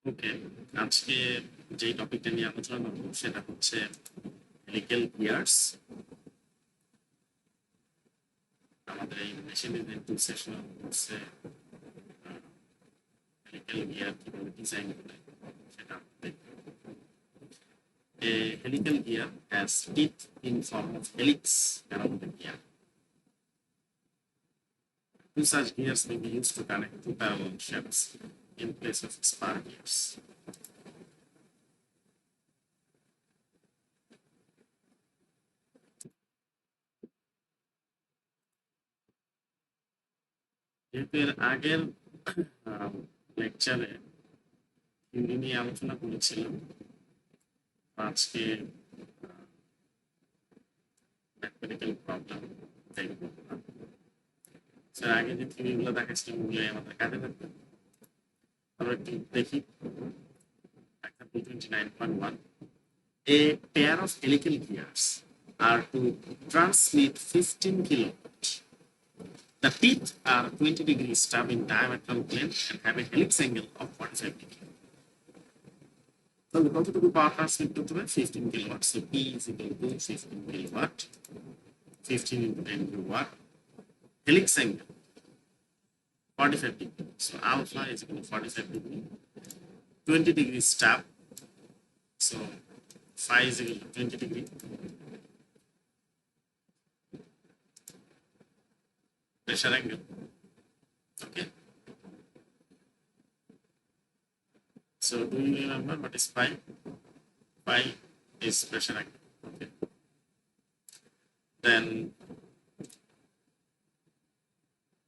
ওকে, আজকে যেই টপিকটা নিয়ে আলোচনা করবো সেটা হচ্ছে হেলিক্যাল গিয়ার্স। আমাদের এই মেশিনের যে টু সেকশনাল কোর্সে হেলিক্যাল গিয়ার কিভাবে ডিজাইন করে সেটা আমরা দেখবো। A helical gear has teeth in form of helix around the gear. Two such gears may be used to connect two parallel shafts in place of spar gears. যেহেতু এর আগের লেকচারে theory নিয়ে আলোচনা করেছিলাম, আজকে ম্যাথমেটিক্যাল প্রবলেম দেখবো। Sir আগে যে থিওরিগুলো দেখাচ্ছিলাম ওগুলো আমাদের কাজে লাগবে। আমরা একটু দেখি। Example 29.1. A pair of helical gears are to transmit 15 kilowatt. The teeth are 20 degrees stub in diametral plane and have a helix angle of 45 degree. তাহলে কতটুকু পাওয়ার ট্রান্সমিট করতে হবে? 15 kilowatt. So P is equal to 15 kilowatt, 15 into 10 kilowatt. Helix angle 45 degree. So alpha is equal to 45 degree. 20 degrees stub. So phi is equal to 20 degree. Pressure angle. Okay. So do you remember what is phi? Phi is pressure angle. Okay. Then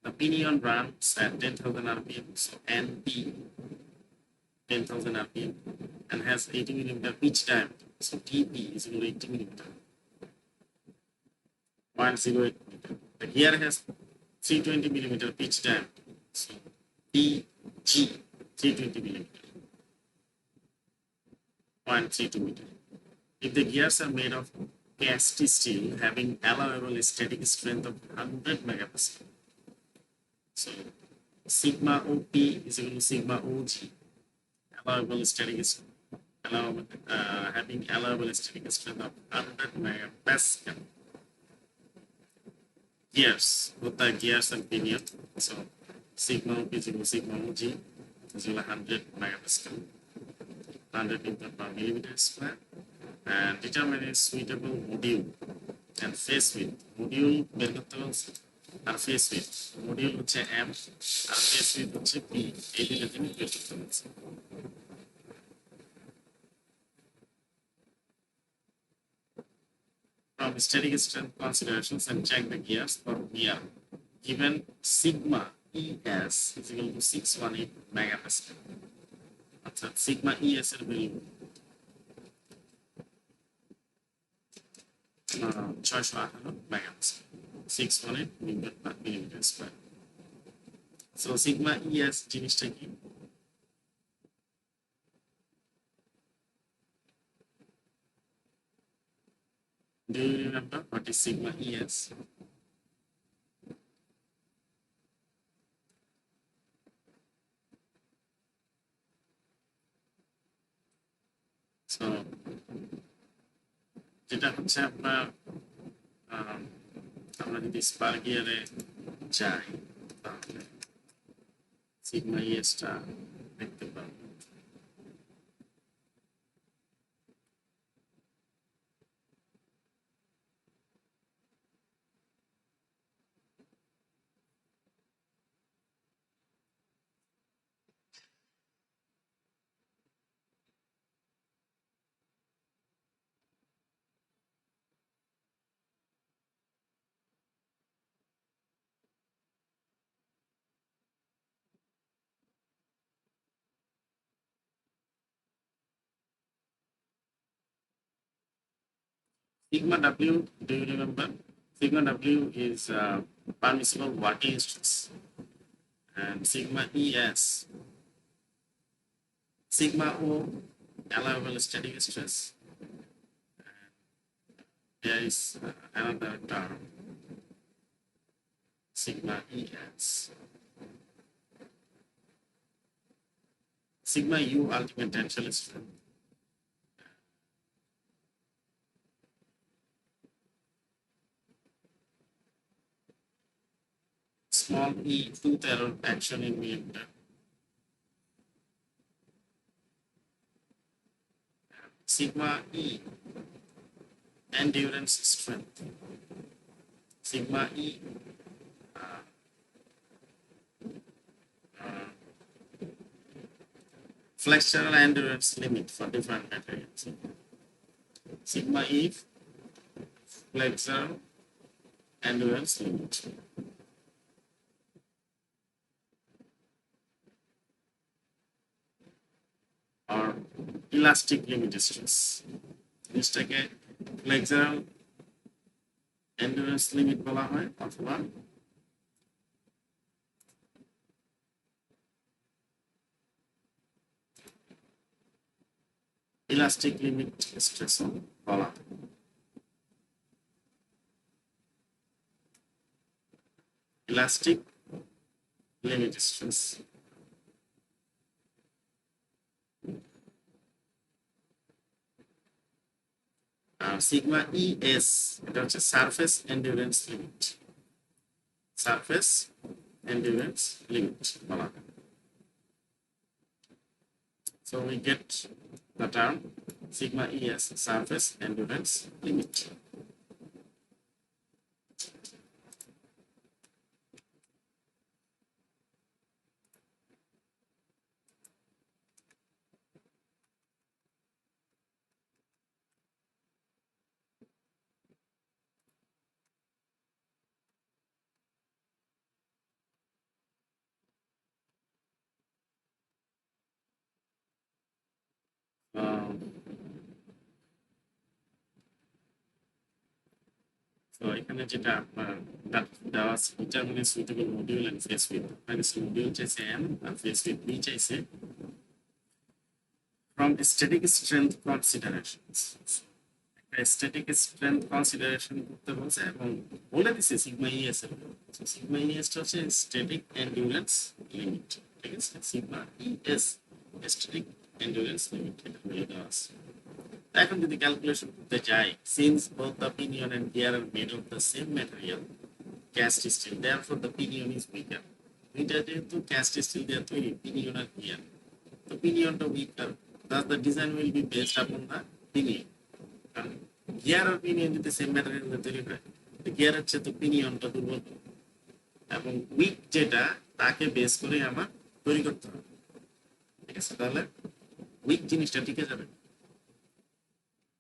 the pinion runs at 10,000 rpm. So NP 10,000 rpm and has 80 millimeter pitch diameter. So TP is equal to 80 millimeter. 0.08 meter. The gear has 320 millimeter pitch diameter. So PG 320 millimeter. 0.32 meter. If the gears are made of cast steel having allowable static strength of 100 megapascal, so sigma OP is equal to sigma OG, allowable static having allowable static strength of 100 megapascal. Gears, both the gears and pinion. So sigma OP is equal to sigma OG is equal to 100 megapascal, 100 Newton per millimeter square. And determine a suitable module and face width. Module বের করতে বলছে আর face width. Module হচ্ছে M আর face width হচ্ছে P। এই দুটো জিনিস বের করতে বলছে। From static strength considerations and check the gears for gear. Given sigma ES is equal to 618 megapascal. অর্থাৎ sigma ES এর value 618 megapascal, 618 Newton per millimeter square. So sigma ES জিনিসটা কি? Do you remember what is sigma ES? So যেটা হচ্ছে আপনার আমরা যদি spare গিয়ারে যাই তাহলে সিগমা ইএসটা দেখতে পাবো। Sigma W, do you remember? Sigma W is permissible working stress, and sigma ES, sigma O, allowable static stress. There is another term, sigma ES. sigma u ultimate tensile strength. Small e tooth error action in millimeter. Sigma e endurance strength. Sigma e flexural endurance limit for different materials. Sigma e flexural endurance limit. Or elastic limit stress. জিনিসটাকে flexural endurance limit বলা হয় অথবা elastic limit stress বলা হয়। Elastic limit stress. Sigma ES এটা হচ্ছে surface endurance limit. Surface endurance limit বলা হয়। So we get the term sigma ES, surface endurance limit. So এখানে যেটা আপনার দেওয়া আছে determine suitable module and face width. মানে module চাইছে M আর face width B চাইছে from static strength considerations. Static strength consideration করতে বলছে এবং বলে দিছে সিগমা ES এর। সিগমা ES টা হচ্ছে static endurance limit। ঠিক আছে, sigma ES static endurance limit এটা বলে দেওয়া আছে। এখন যদি ক্যালকুলেশন করতে যাই, since both the pinion and gear are made of the same material, cast steel, therefore the pinion is weaker. এটা যেহেতু cast steel দিয়ে তৈরি, pinion আর gear, তো পিনিয়নটা weaker, thus the design will be based upon the pinion. কারণ gear আর pinion যদি same material দিয়ে তৈরি হয়, তো gear হচ্ছে তো পিনিয়নটা দুর্বল এবং উইক যেটা তাকে বেস করে আমার তৈরি করতে হবে। ঠিক আছে, তাহলে উইক জিনিসটা টিকে যাবে।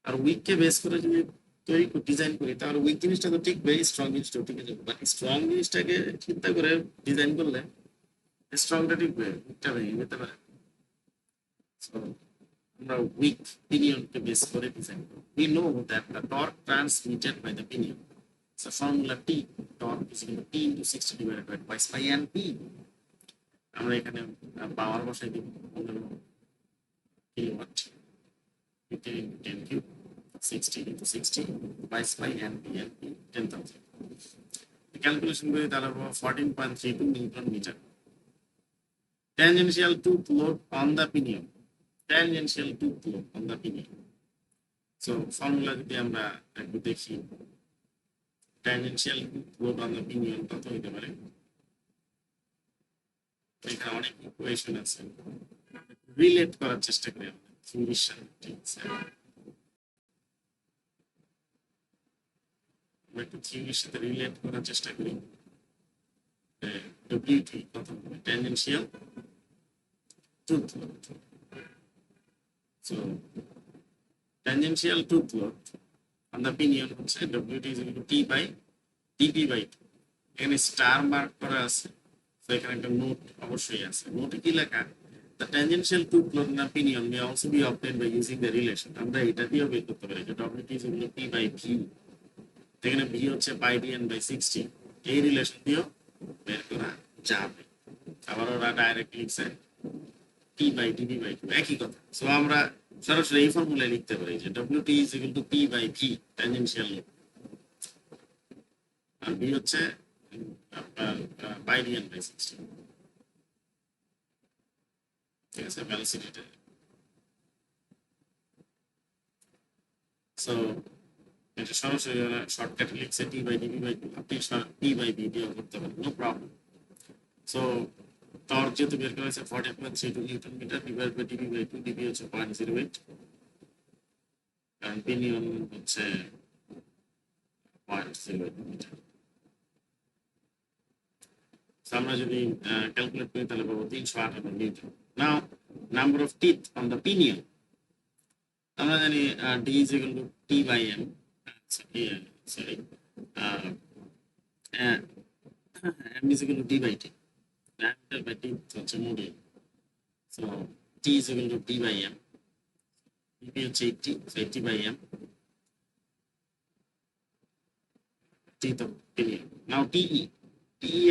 আর উইককে বেস করে যদি তৈরি ডিজাইন করি তাহলে উইক জিনিসটা তো টিকবে, স্ট্রং জিনিসটাও টিকে যাবে। বাট স্ট্রং জিনিসটাকে চিন্তা করে ডিজাইন করলে স্ট্রংটা টিকবে, উইকটা ভেঙে যেতে পারে। আমরা উইক পিনিয়নকে বেস করে ডিজাইন করি। We know that the torque transmitted by the pinion, so formula T, torque is equal to T into 60 divided by twice pi and P। আমরা এখানে পাওয়ার বসাই দিব 15 kilowatt, 10 cube, 60 into 60 twice pi and P and P 10,000. The calculation করি তাহলে 14.32 Newton meter. Tangential tooth load on the pinion. Tangential tooth load on the pinion. So formula যদি আমরা একটু দেখি, tangential tooth load on the pinion কত হতে পারে? এখানে অনেক ইকুয়েশন আছে, রিলেট করার চেষ্টা করি আমরা থিওরির সাথে। ঠিক আছে, একটু থিওরির সাথে রিলেট করার চেষ্টা করি। ডব্লিউটি কত হবে? Tangential tooth load. So tangential tooth load on the pinion হচ্ছে WT is equal to T by DP by 2। এখানে স্টার মার্ক করা আছে, তো এখানে একটা নোট অবশ্যই আছে। নোটে কি লেখা? The tangential tooth load on the pinion may also be obtained by using the relation. আমরা এটা দিয়েও বের করতে পারি যে WT is equal to P by Q. এখানে বি হচ্ছে পাই ডি এন বাই 60, এই রিলেশন দিয়েও বের করা যাবে। আবার ওরা ডাইরেক্ট লিখছে টি বাই ডিবি বাই কিউ, একই কথা। সো আমরা সরাসরি এই ফর্মুলায় লিখতে পারি যে WT is equal to P by V tangential load, আর বি হচ্ছে আপনার পাই ডি এন বাই 60। ঠিক আছে, ভেলোসিটিটা। সো এটা সরাসরি শর্টকাটে লিখছে টি বাই ডিবি বাই টু, আপনি টি বাই বি দিয়েও করতে পারেন, নো প্রবলেম। সো টর্ক যেহেতু বের করা হয়েছে 40.32 newton metre divide by DB by two, DB হচ্ছে 0.08, কারণ পিনিয়ন হচ্ছে 0.08 মিটার। আমরা যদি ক্যালকুলেট করি তাহলে পাবো 358 newton. Now number of teeth on the pinion, আমরা জানি D is equal to T by M, sorry M is equal to D by T, diameter by t হচ্ছে module. So t is equal to d by m, dp হচ্ছে 80, so 80 by m, t তো pinion. নাও টি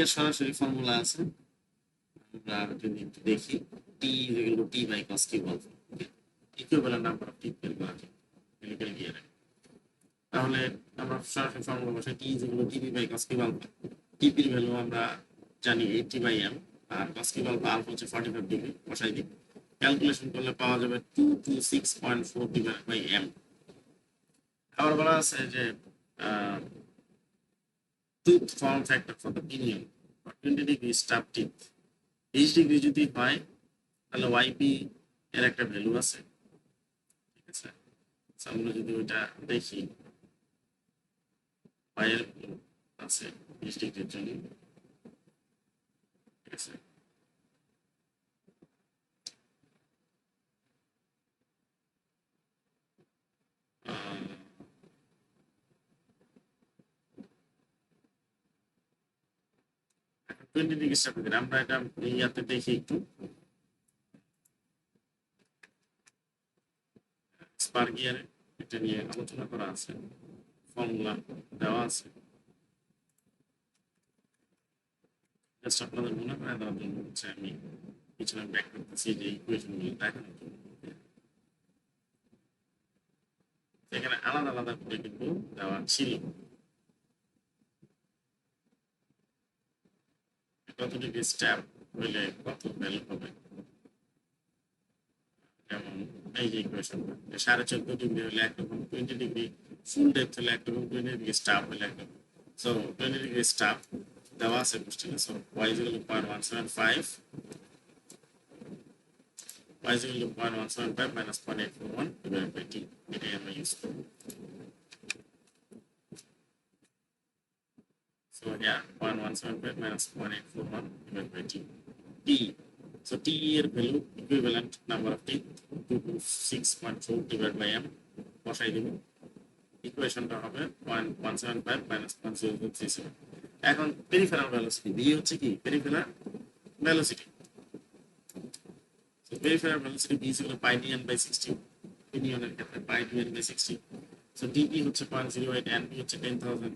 এর সরাসরি formula আছে, আমরা যদি একটু দেখি, t is equal to t by cos q alpha, equivalent number of teeth বের করা যায় হেলিক্যাল গিয়ারে। তাহলে আমরা সরাসরি ফর্মুলা বসাই, t is equal to dp by cos q alpha, dp এর ভ্যালু আমরা জানি 80 by m, আর cos q alpha আলফা হচ্ছে 45 ডিগ্রি, বসাই দিই। ক্যালকুলেশন করলে পাওয়া যাবে 226.4 ডিভাইড বাই m। আবার বলা আছে যে tooth form factor for the pinion 20 degree stub teeth 20 degree যদি হয় তাহলে ওয়াইপি এর একটা ভ্যালু আছে, ঠিক আছে। আমরা যদি ওইটা দেখি, y এর আছে 20 ডিগ্রির জন্য, ঠিক আছে। 20 ডিগ্রি স্টাব টিথ, আমরা এটা ইয়াতে দেখি একটু, স্পার গিয়ারে এটা নিয়ে আলোচনা করা আছে, ফর্মুলা দেওয়া আছে, জাস্ট আপনাদের মনে করে দেওয়ার জন্য হচ্ছে আমি পিছনে ব্যাক করতেছি যে ইকুয়েশনগুলো দেখানোর জন্য। এখানে আলাদা আলাদা করে কিন্তু দেওয়া ছিল, কত ডিগ্রি স্ট্যাপ হইলে কত ভ্যালু হবে। যেমন এই যে ইকুয়েশনটা, 14.5 ডিগ্রি হলে একরকম, 20 ডিগ্রি ফুল ডেপথ হলে একরকম, 20 ডিগ্রি স্টাফ হলে একরকম। সো 20 ডিগ্রি স্টাফ দেওয়া আছে কোশ্চেনে। So y is equal to 0.175, y is equal to 0.175 minus 0.841 divided by t, এটাই আমরা ইউজ করব। So yeah, 0.175 minus 0.841 divided by t, t. So t এর value equivalent number of teeth 226.4 divided by m, বসাই দেব। ইকুয়েশনটা হবে 0.175 minus 0.0037। এখন peripheral velocity V হচ্ছে কি peripheral velocity, so peripheral velocity V equal to pi D N by 60, পিনিয়নের ক্ষেত্রে pi D N by 60। So DP হচ্ছে 0.08, N B হচ্ছে 10,000,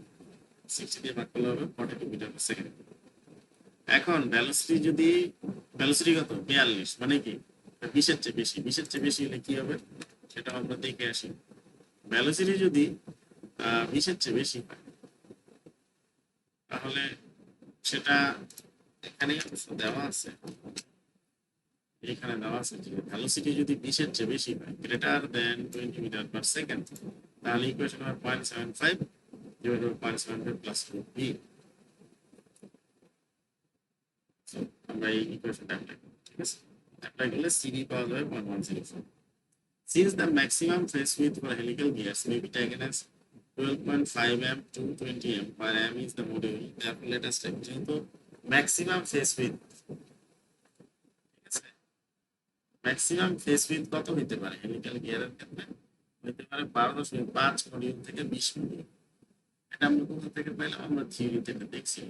60 দিয়ে ভাগ করলে হবে 42 মিটার পার সেকেন্ড। এখন ভেলোসিটি যদি, ভেলোসিটি কত 42, মানে কি 20 এর চেয়ে বেশি, 20 এর চেয়ে বেশি হলে কি হবে সেটা আমরা দেখে আসি। ভেলোসিটি যদি 20 এর চেয়ে বেশি হয় তাহলে সেটা এখানে দেওয়া আছে, এখানে দেওয়া আছে যে ভেলোসিটি যদি 20 এর চেয়ে বেশি হয়, greater than 20 metre per second, তাহলে ইকুয়েশন হবে 0.75 divided by 0.75 plus 2b। So আমরা এই ইকুয়েশনটা অ্যাপ্লাই করব, ঠিক আছে। অ্যাপ্লাই করলে সিবি পাওয়া যাবে 0.104। Since the maximum phase width for helical gears may be taken as 12.5 m to 20 m, where m is the module, therefore let us take যেহেতু maximum face with, ঠিক আছে, ম্যাক্সিমাম ফেস উইথ কত হইতে পারে helical গিয়ারের ক্ষেত্রে, হইতে পারে 12.5 মডিউল থেকে 20 মডিউল। এটা আমরা কোথা থেকে পাইলাম, আমরা থিওরি থেকে দেখছি।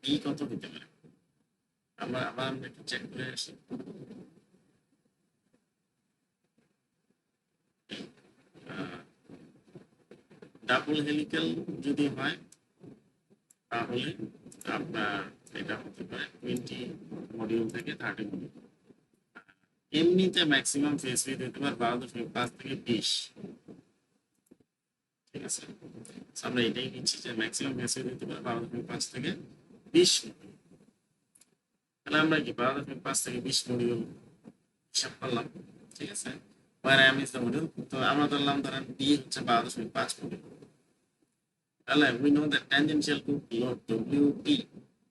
বি কত হইতে পারে আমরা আবার আমরা একটু চেক করে আসি। ডাবল হেলিক্যাল যদি হয় তাহলে আপনার এটা হতে পারে 20 মডিউল থেকে 30 মডিউল। এমনিতে ম্যাক্সিমাম ফেস উইথ হতে পারে 12.5 থেকে 20, ঠিক আছে। আমরা এটাই নিচ্ছি যে ম্যাক্সিমাম ফেস উইথ হতে পারে 12.5 থেকে 20। তাহলে আমরা কি 12.5 থেকে 20 মডিউল হিসাব করলাম, ঠিক আছে। where m is the module, তো আমরা ধরলাম ধরেন d হচ্ছে 12.5 মডিউল। তাহলে we know that tangential to load wt,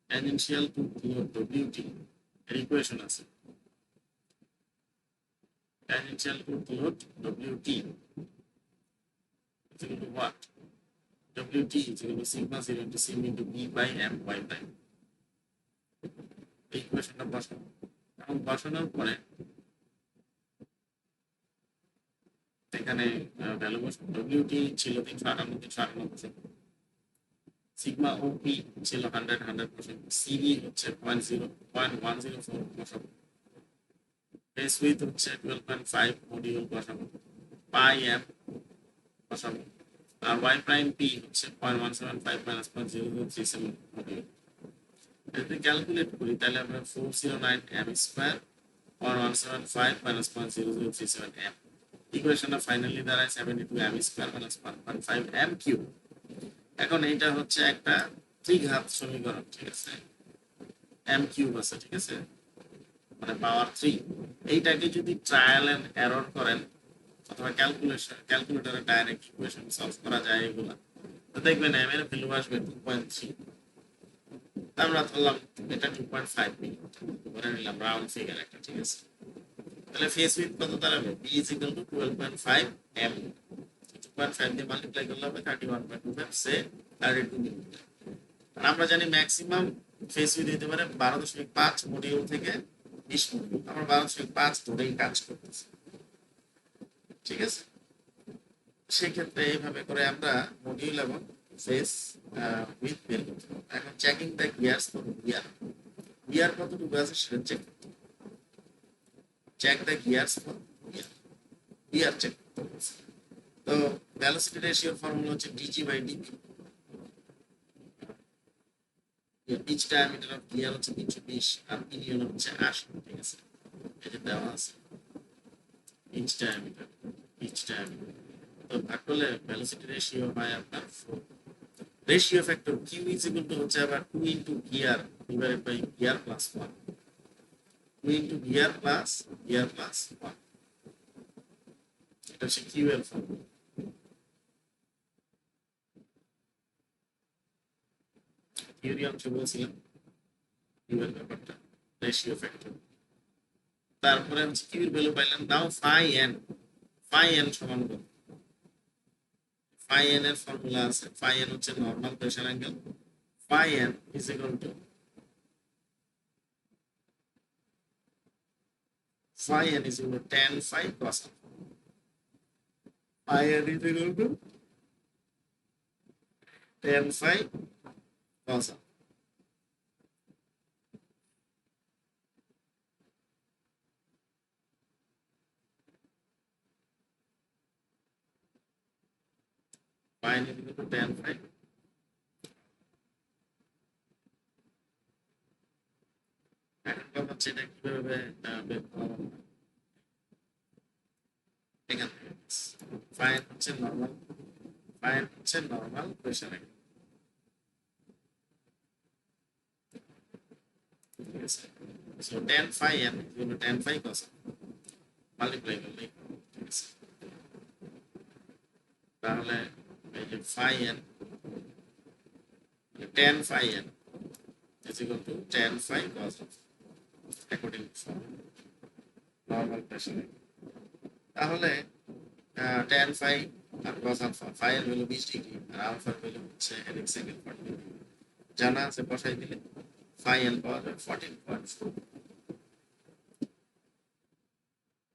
tangential to load wt এর ইকুয়েশন আছে। tangential to load wt is equal to what? wt is equal to sigma 0 into c into b by m y prime। এই ইকুয়েশনটা বসানো, এখন বসানোর পরে এখানে value বসানো। wt ছিল 358 সিগমা ও পি ছিল 100% সিবি হচ্ছে 0.10 বসাবো, ফেস উইথ হচ্ছে 12.5 মডিউল বসাবো, পাই এম বসাবো, আর ওয়াই প্রাইম পি হচ্ছে 0.175 মাইনাস 0.0037 মডিউল। যদি ক্যালকুলেট করি তাহলে আমরা 409 এম স্কোয়ার 0.175 মাইনাস 0.0037 এম, ইকুয়েশনটা ফাইনালি দাঁড়ায় 72 M square minus 1.5 M cube. এখন এইটা হচ্ছে একটা ত্রিঘাত সমীকরণ, ঠিক আছে, এম কিউব আছে, ঠিক আছে, মানে পাওয়ার 3। এইটাকে যদি ট্রায়াল এন্ড এরর করেন অথবা ক্যালকুলেটরে ডাইরেক্ট ইকুয়েশন সলভ করা যায় এগুলা, তো দেখবেন এম এর ভ্যালু আসবে 2.3। আমরা ধরলাম এটা 2.5 মিনিট ধরে নিলাম, রাউন্ড ফিগার একটা, ঠিক আছে। তাহলে ফেস উইথ কত দাঁড়াবে? b is equal to 12.5 m, 2.5 দিয়ে মাল্টিপ্লাই করলে হবে 31.25 সে 32 মিনিট। আর আমরা জানি ম্যাক্সিমাম ফেস উইথ দিতে পারে 12.5 মডিউল থেকে 20 মডিউল, আমরা 12.5 ধরেই কাজ করতেছি, ঠিক আছে। সেক্ষেত্রে এইভাবে করে আমরা মডিউল এবং ফেস উইথ বের করতে পারবো। এখন checking the gears for gear, gear কতটুকু আছে সেটা চেক করতে হবে। Check the gears for gear, gear check করতে হবে। তো ভেলোসিটি রেশিওর ফর্মুলা হচ্ছে DG by DP. Pitch diameter of gear হচ্ছে 320 আর পিনিয়ন হচ্ছে 80, ঠিক আছে, এটা দেওয়া আছে। পিচ ডায়ামিটার, পিচ ডায়ামিটার তো ভাগ করলে ভেলোসিটি রেশিও হয় আপনার 4। Ratio factor Q is equal to হচ্ছে আবার 2 into gear divided by gear plus 1, 2 into gear plus 1, এটা হচ্ছে কিউ এর ফর্মুলা। থিওরি অংশ বলেছিলাম কিউ এর ব্যাপারটা, রেশিও ফ্যাক্টর। তারপরে হচ্ছে কিউ এর ভ্যালু পাইলাম, নাও ফাই এন সমান কত? ফাই এন এর ফর্মুলা আছে, ফাই এন হচ্ছে normal pressure angle, phi N is equal to phi n is equal to tan phi cos alpha. Phi n is equal to tan phi cos alpha. Phi n is equal to tan phi. এখন কথা হচ্ছে এটা কিভাবে বের করা হবে। এখান থেকে phi n হচ্ছে নরমাল, phi n হচ্ছে নরমাল প্রেসার অ্যাঙ্গেল, ঠিক আছে। So tan phi n is equal to tan phi cos alpha multiply করলে, ঠিক আছে। তাহলে এই যে phi n, tan phi n is equal to tan phi cos alpha according to normal pressure। তাহলে tan phi আর cos alpha, phi এর value 20 degree আর alpha এর value হচ্ছে হেলিক্স অ্যাঙ্গেল 40 ডিগ্রি, জানা আছে, বসাই দিলে phi n পাওয়া যাবে 14.4।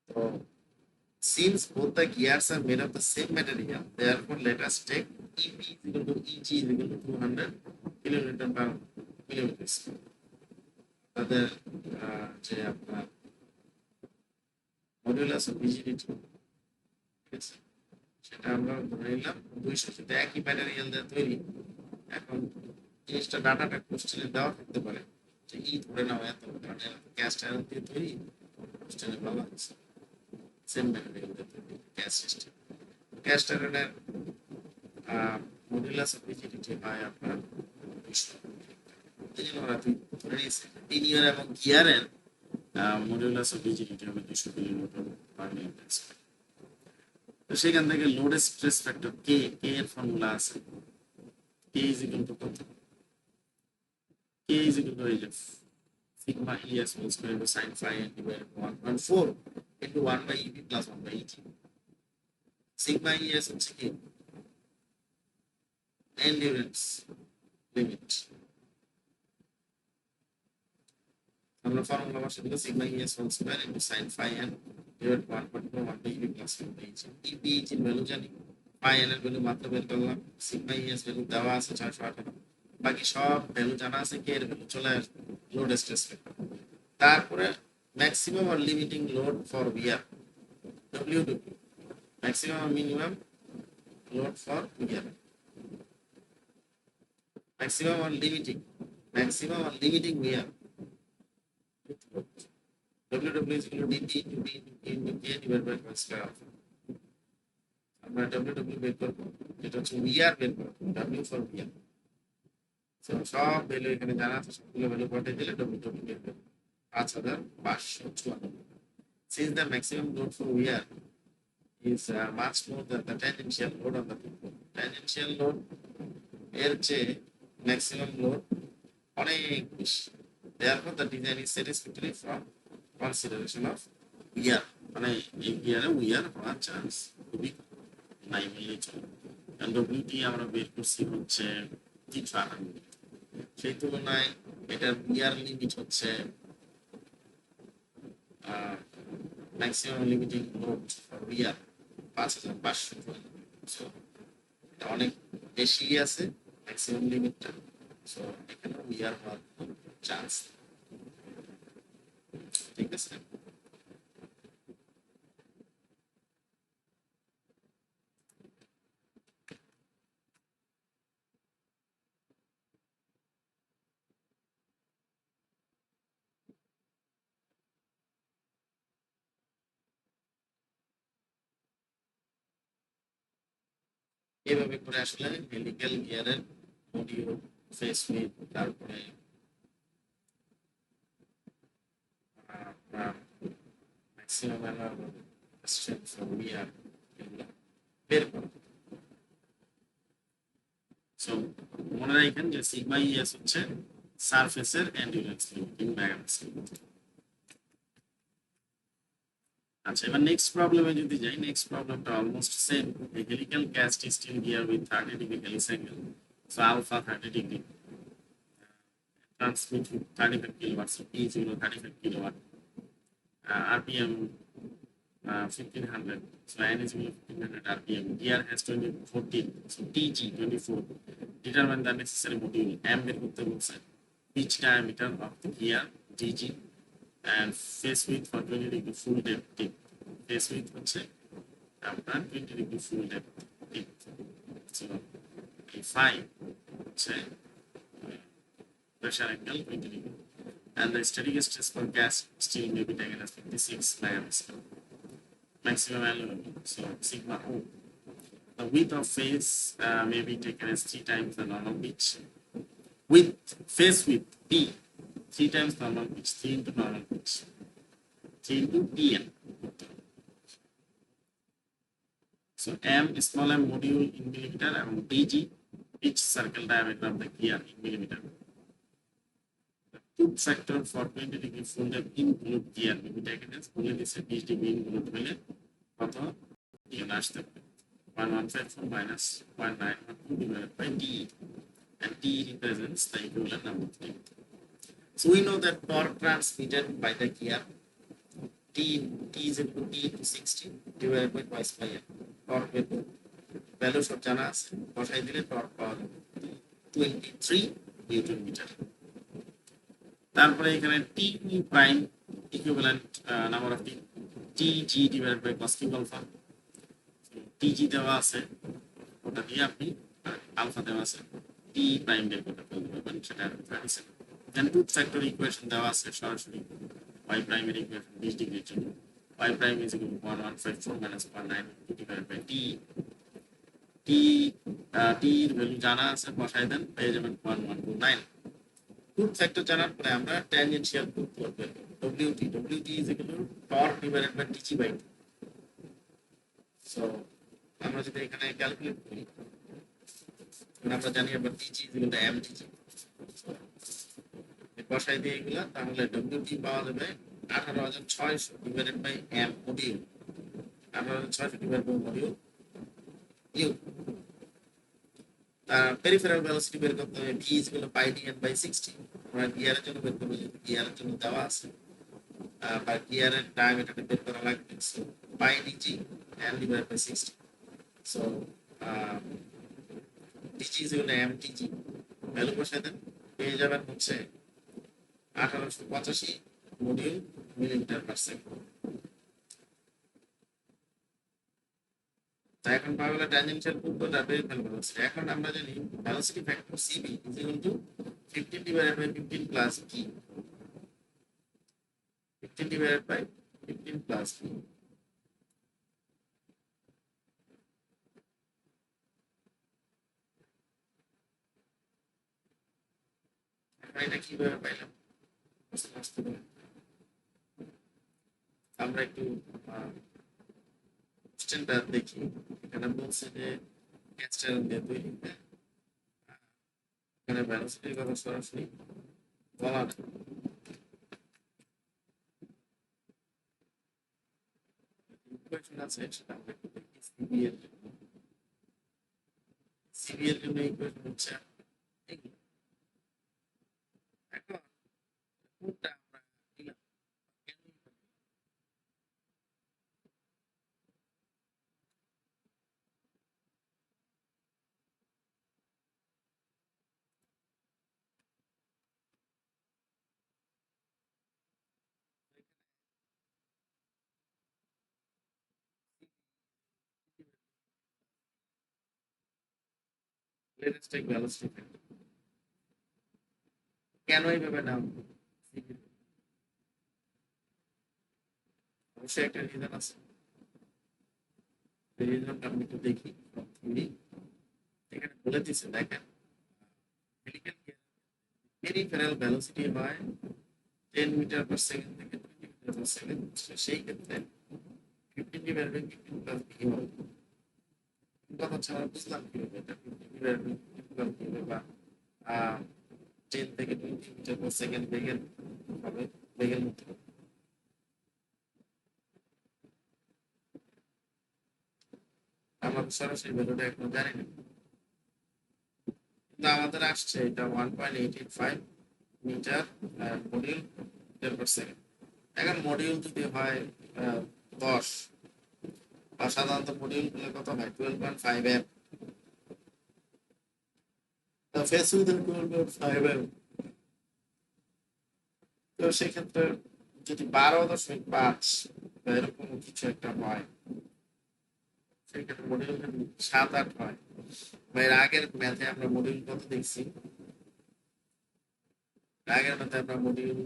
তো since both the gears are made of the same material, therefore let us take EP is equal to EG is equal to 200 kilonewton per millimeter square। তাদের যে আপনার মডুলাস অফ রিজিডিটি, ঠিক আছে, সেটা আমরা ধরে নিলাম 200, যেটা একই ম্যাটেরিয়াল দিয়ে তৈরি। এখন জিনিসটা ডাটাটা কোশ্চেনে দেওয়া থাকতে পারে যে ই ধরে নাও এত, কারণ এরা ক্যাস্ট আয়রন দিয়ে তৈরি, কোশ্চেনে বলা হয়েছে সেম ম্যাটেরিয়াল দিয়ে তৈরি ক্যাস্ট সিস্টেম। ক্যাস্ট আয়রনের মডুলাস অফ রিজিডিটি হয় আপনার 200, এই জন্য ওরা ধরে নিয়েছে লিনিয়ার এবং গিয়ারের মডিউলাস অফ রিজিডিটি হবে 200 কিলোনিউটন পার মিটার স্কয়ার। তো সেখান থেকে লোড স্ট্রেস ফ্যাক্টর কে এর ফর্মুলা আছে, কে ইজ ইকুয়াল টু কত, কে ইজ ইকুয়াল টু এই যে sigma ES whole square into sin phi n divided by 1.4 into 1 by EB plus 1 by ET। Sigma ES হচ্ছে কি এন্ডিউরেন্স লিমিট, আমরা formula বসে দিলে sigma ES whole square into sin phi n divided by 1.4 1 by EB plus 1 by ET। EB এর value জানি, phi n এর ভ্যালু মাত্র বের করলাম, সিগমা ES ভ্যালু দেওয়া আছে 618, বাকি সব ভ্যালু জানা আছে, কে এর ভ্যালু চলে আসবে লোড স্ট্রেস ফ্যাক্টর। তারপরে ম্যাক্সিমাম আর limiting load for wear WW, maximum আর minimum load for wear, maximum আর limiting wear WW is equal to DP into B into K divided by cos square alpha। আমরা WW বের করব, যেটা হচ্ছে বিয়ার বের করব, W ফর বিয়ার। সব ভ্যালু এখানে জানা আছে, সবগুলো ভ্যালু পাঠিয়ে দিলে WW বের করব 5554। Since the maximum load for wear is much more than the tangential load on the people, tangential load এর চেয়ে maximum load অনেক বেশি, therefore the design is satisfactory from consideration of wear, মানে এই গিয়ারে উইয়ার হওয়ার চান্স খুবই নাই বললেই চলে। কারণ WT আমরা বের করছি হচ্ছে 358, সেই তুলনায় এটার উইয়ার লিমিট হচ্ছে maximum limiting load for wear 5500। So এটা অনেক বেশি আছে ম্যাক্সিমাম লিমিটটা, সো এখানে উইয়ার হওয়ার চান্স, ঠিক আছে। এভাবে করে আসলে হেলিক্যাল গিয়ারের মডিউল ফেস উইথ, তারপরে ম্যাক্সিমাম স্ট্রেংথ ফর উইয়ার এগুলো বের করব। সো মনে রাখবেন যে সিগমা ES হচ্ছে সারফেসের এন্ডুরেন্স লিমিটিং ম্যাগামাক্স। আচ্ছা, এবার নেক্সট প্রবলেমে যদি যাই, নেক্সট প্রবলেমটা almost same. A helical cast steel gear with 30 degree helicycle, so alpha 30 degree, transmit with 35 kilowatts, so P is equal to 35 kilowatt, RPM 1500, so N is equal to 1500 RPM, gear has 14, so TG 24, determine the necessary module, M বের করতে বলছে, pitch diameter of the gear DG, and face width for 20 degree full depth tip, face width হচ্ছে আপনার 20 degree full depth tip, so এই 5 হচ্ছে pressure angle 20 degree, and the static stress for gas steel may be taken as 56 megapascal, maximum available, so sigma O. The width of face may be taken as 3 times the normal pitch, with face width P 3 times normal pitch, 3 into normal pitch, 3 into PN. So M small m module in millimeter and DG pitch circle diameter of the gear in millimeter. The tube factor for 20 degree full depth in glued gear may be taken as only this 20 degree in glued হলে কত Yoon আসতে হবে 1154 minus 1912 divided by D, and D represents the equivalent number of tube. So we know that torque transmitted by the gear T is equal to T into 60 divided by twice pi n. Torque value সব জানা আছে, বসাই দিলে torque পাওয়া যাবে 23 Newton metre. তারপরে এখানে T prime equivalent number of TG divided by cos cube alpha, TG দেওয়া আছে, ওটা দিয়ে আপনি আলফা দেওয়া আছে, T প্রাইম বের করতে পারবেন, সেটা 37। দেন টুথ ফ্যাক্টর ইকুয়েশন দেওয়া আছে সরাসরি, y prime এর ইকুয়েশন 20 ডিগ্রির জন্য, y prime is equal to 1154 minus 19 divided by T, T এর ভ্যালু জানা আছে, বসাই দেন পেয়ে যাবেন 1129। কুল ফ্যাক্টর জানার পরে আমরা ট্যানজেনশিয়াল কুল করব। WT is equal to torque divided by TG by two. So আমরা যদি এখানে ক্যালকুলেট করি, আমরা জানি আবার TG is equal to MTG, বসাই দিয়ে এগুলা, তাহলে ডব্লিউটি পাওয়া যাবে 18,600 divided by M module, 18,600 divided by module ইউ। পেরিফেরাল ভেলোসিটি বের করতে হবে, V is equal to pi DN by 60। আমরা গিয়ারের জন্য বের করব, যেহেতু গিয়ারের জন্য দেওয়া আছে, বা গিয়ারের ডায়ামিটারটা বের করা লাগবে। So pi DG N divided by 60। So DG is equal to MTG, value বসাই দেন, পেয়ে যাবেন হচ্ছে 1885 মডিউল মিলিমিটার পার সেকেন্ড। তো এখন পাওয়া গেল ট্যানজেনশিয়াল পুরোটা পেরিফেরাল ভেলোসিটি। এখন আমরা জানি velocity factor CB is equal to 15 divided by 15 plus V, 15 divided by 15 plus v। আমরা এটা কিভাবে পাইলাম বুঝতে পারলাম। আমরা একটু কোশ্চেনটা দেখি। এখানে বলছে যে ক্যাস্টার দিয়ে তৈরি, এখানে ভেলোসিটির কথা সরাসরি বলা নেই। ইকুয়েশন আছে, সেটা আমরা একটু দেখি। সিবি এর জন্য ইকুয়েশন হচ্ছে এগুলো। এখন কোনটা আমরা নিলাম, কেন নিলাম? লেটেস্ট টেক ভেলোসিটি ফ্যাক্টর কেন এইভাবে নাম? অবশ্যই একটা রিজন আছে। রিজনটা আমি একটু দেখি। এখানে বলে দিচ্ছে, দেখেন, পেরিফেরাল ভেলোসিটি হয় 10 মিটার পার সেকেন্ড থেকে 20 মিটার পার সেকেন্ড। সেই ক্ষেত্রে 15 ডিভাইডেড বাই 15 প্লাস ভি হবে। কথা হচ্ছে আমরা বুঝলাম কিভাবে এটা 15 ডিভাইডেড বাই 15 প্লাস ভি হবে, বা 10 থেকে 20 মিটার পার সেকেন্ড বেগের হবে, বেগের মধ্যে হবে। আমরা সরাসরি ভ্যালুটা এখনো জানি না, কিন্তু আমাদের আসছে এটা 1.885 metre module metre per second. এখন মডিউল যদি হয় 10, বা সাধারণত মডিউল গুলো কত হয় 12.5 এম, ফেস উইথ 12.5 এম। তো সেক্ষেত্রে যদি 12.5 বা এরকম কিছু একটা হয়, সেক্ষেত্রে মডিউল যদি 7-8 হয়, বা এর আগের ম্যাথে আমরা মডিউল কত দেখছি, আগের ম্যাথে আমরা মডিউল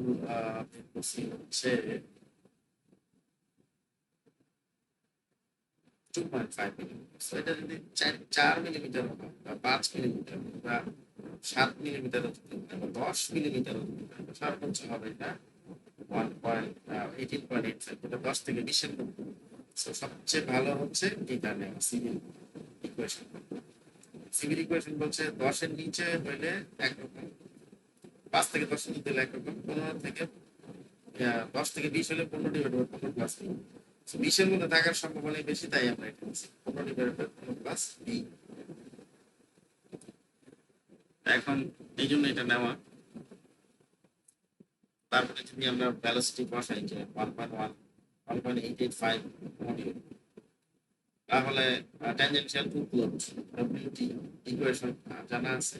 দেখছি হচ্ছে 2.5 মিলিমিটার। সো এটা যদি 4 মিলিমিটার হয়, বা 5 মিলিমিটার, বা 7 মিলিমিটার, 10 মিলিমিটার, সর্বোচ্চ হবে এটা 18.85, এটা 10 থেকে 20-এর মধ্যে। সো সবচেয়ে ভালো হচ্ছে এটা নেওয়া, সিভিল ইকুয়েশন। সিভিল ইকুয়েশন বলছে 10-এর নিচে হইলে একরকম, 5 থেকে 10-এর মধ্যে হলে একরকম, 15 থেকে 10 থেকে 20 হলে 15 ডিভাইড বাই 15 প্লাস বি। 20-এর মধ্যে থাকার সম্ভাবনা বেশি, তাই আমরা এটা নিচ্ছি 15 ডিভাইড বাই 15 প্লাস বি। এখন এই জন্য এটা নেওয়া। তারপরে যদি আমরা ভেলোসিটি বসাই যে 1.885 মডিউল, তাহলে tangential to plot WT equation জানা আছে,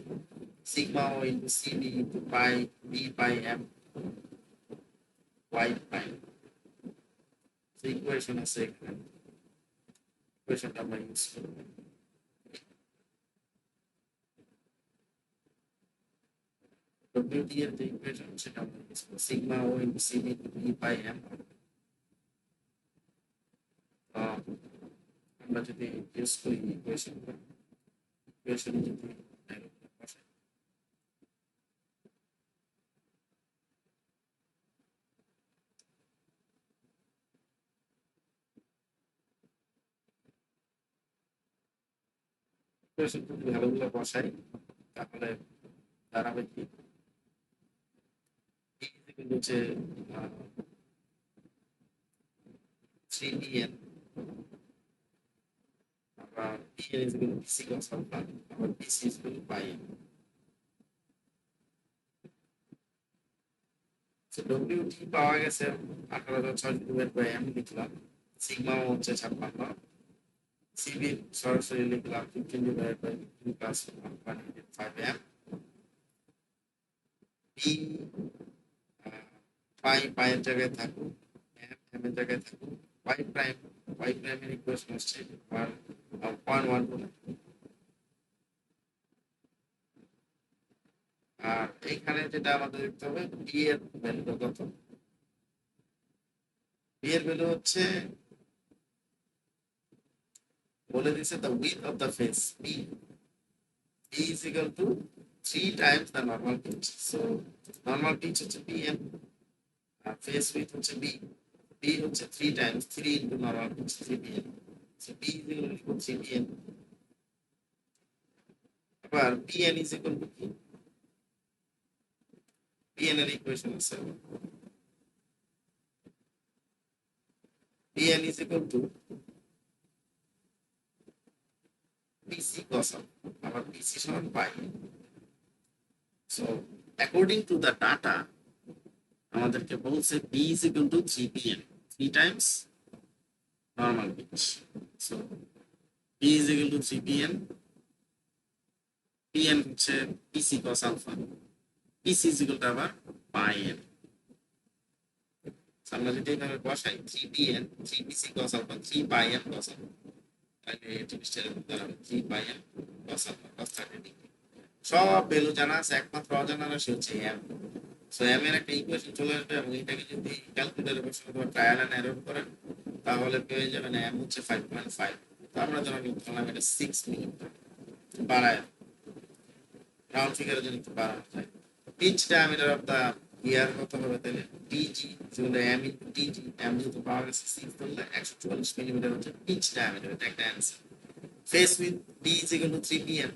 sigma O into CB into pi B pi M Y pi. Equation আছে এখানে, ইকুয়েশনটা আমরা ইউজ করব। ডব্লিউটি এর যে ইকুয়েশন সেটা আমরা ইউজ করব, sigma O into CB into B pi M. আমরা যদি ইউজ করি ইকুয়েশন, ইকুয়েশন যদি ইকুয়েশন যদি ভ্যালুগুলো বসাই তাহলে দাঁড়াবে কি কিন্তু হচ্ছে 3en আবার en is equal to bc cos alpha আবার bc is equal to pi n so wt পাওয়া গেছে 18,600 m লিখলাম সিগমা হচ্ছে 56 cb সরাসরি লিখলাম 15/15 প্লাস 1.5m p পাই এর জায়গায় থাকুক এম এর জায়গায় থাকুক y প্রাইমের ইকুয়েশন হচ্ছে 1.12 আর এখানে যেটা আমাদের দেখতে হবে বি এর ভ্যালু কত বি এর ভ্যালু হচ্ছে বলে দিয়েছে the width of the face b is equal to 3 times the normal pitch so normal pitch হচ্ছে bn আর face width হচ্ছে b b হচ্ছে 3 times 3 into normal pitch 3bn so b is equal to 3bn আবার bn is equal to কি bn এর equation আছে bn is equal to bc cos আবার bc সমান পাই so according to the data আমাদেরকে বলছে b is equal to 3bn 3 times normal pitch so b is equal to 3bn pn হচ্ছে bc cos alpha bc is equal to আবার pi n আমরা যদি এখানে বসাই 3bn 3bc cos alpha 3 pi n cos alpha তাহলে এটি নিশ্চয়ই দাঁড়াবে 3 pi n cos alpha cos 30 degree সব ভ্যালু জানা আছে একমাত্র অজানা রাশি হচ্ছে m সো m এর একটা ইকুয়েশন চলে আসবে এবং এটাকে যদি ক্যালকুলেটরে বসে অথবা ট্রায়াল এন্ড এরর করেন তাহলে পেয়ে যাবেন m হচ্ছে 5.5 তো আমরা ধরলাম এটা 6 মিলিমিটার বাড়ায় রাউন্ড ফিগারের জন্য একটু বাড়ানো যায় pitch diameter of the gear কত হবে তাহলে ডিজি যেগুলো m ইনটু ডিজি m যেহেতু পাওয়া গেছে 6 ধরলে 144 মিলিমিটার হচ্ছে পিচ ডায়ামিটার এটা একটা answer face with d is equal to 3pm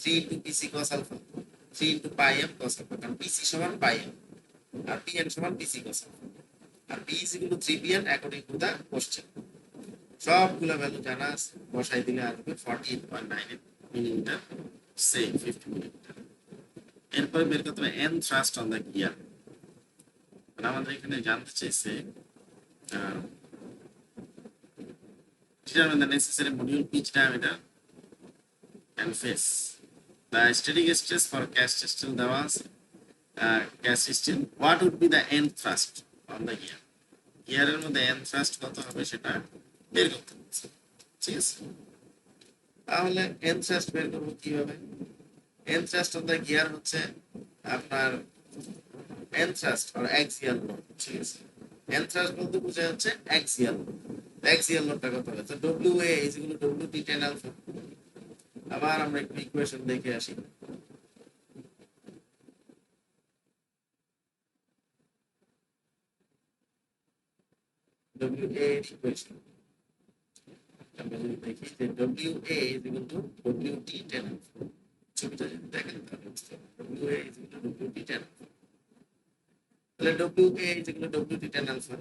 3 into pc cos alpha 3 into pi m cos alpha কারণ pc সমান pi m আর pn সমান pc cos alpha আর b is equal to 3pn according to the question সবগুলো value জানা আছে বসাই দিলে আসবে 48.9 মিলিমিটার সে 50 মিলিমিটার এরপরে বের করতে হবে n thrust on the gear আমাদের এখানে জানতে চাইছে determine the necessary module pitch diameter and face the static stress for cast steel দেওয়া আছে cast steel what would be the end thrust on the gear গিয়ারের মধ্যে end thrust কত হবে সেটা বের করতে হবে ঠিক আছে তাহলে end thrust বের করব কিভাবে end thrust on the gear হচ্ছে আপনার end thrust or axial load ঠিক আছে end thrust বলতে বোঝা যাচ্ছে axial লোডটা কত হবে তো WA is equal to WT tan alpha আবার আমরা একটু ইকুয়েশন দেখে আসি WA এর ইকুয়েশন আমরা যদি দেখি যে WA is equal to WT tan alpha ছবিটা যদি দেখেন তাহলে বুঝতে পারবেন WA is equal to WT tan alpha তাহলে WA is equal to WT tan alpha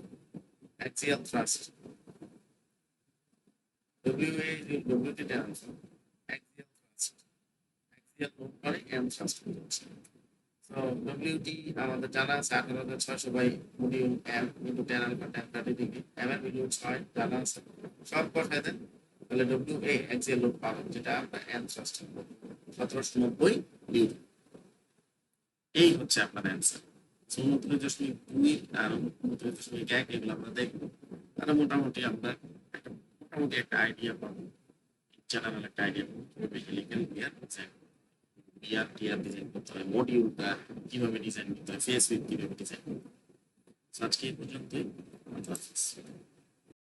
axial thrust WA is equal to WT tan alpha axial thrust axial load মানে m thrust হচ্ছে so WT আমাদের জানা আছে 18,600 by module m into tan alpha tan 30 degree m এর value 6 জানা আছে সব বসায় দেন তাহলে WA axial load পাবেন যেটা আপনার m thrust 1790 নিউটন এই হচ্ছে আপনার অ্যান্সার সো 29.2 আর 29.1 এগুলো আমরা দেখব তাহলে মোটামুটি আমরা একটা আইডিয়া পাবো জেনারেল একটা আইডিয়া পাবো কিভাবে হেলিক্যাল গিয়ার টিয়ার ডিজাইন করতে হয় মডিউলটা কিভাবে ডিজাইন করতে হয় ফেস উইথ কিভাবে ডিজাইন করতে হয় আজকে এই পর্যন্তই।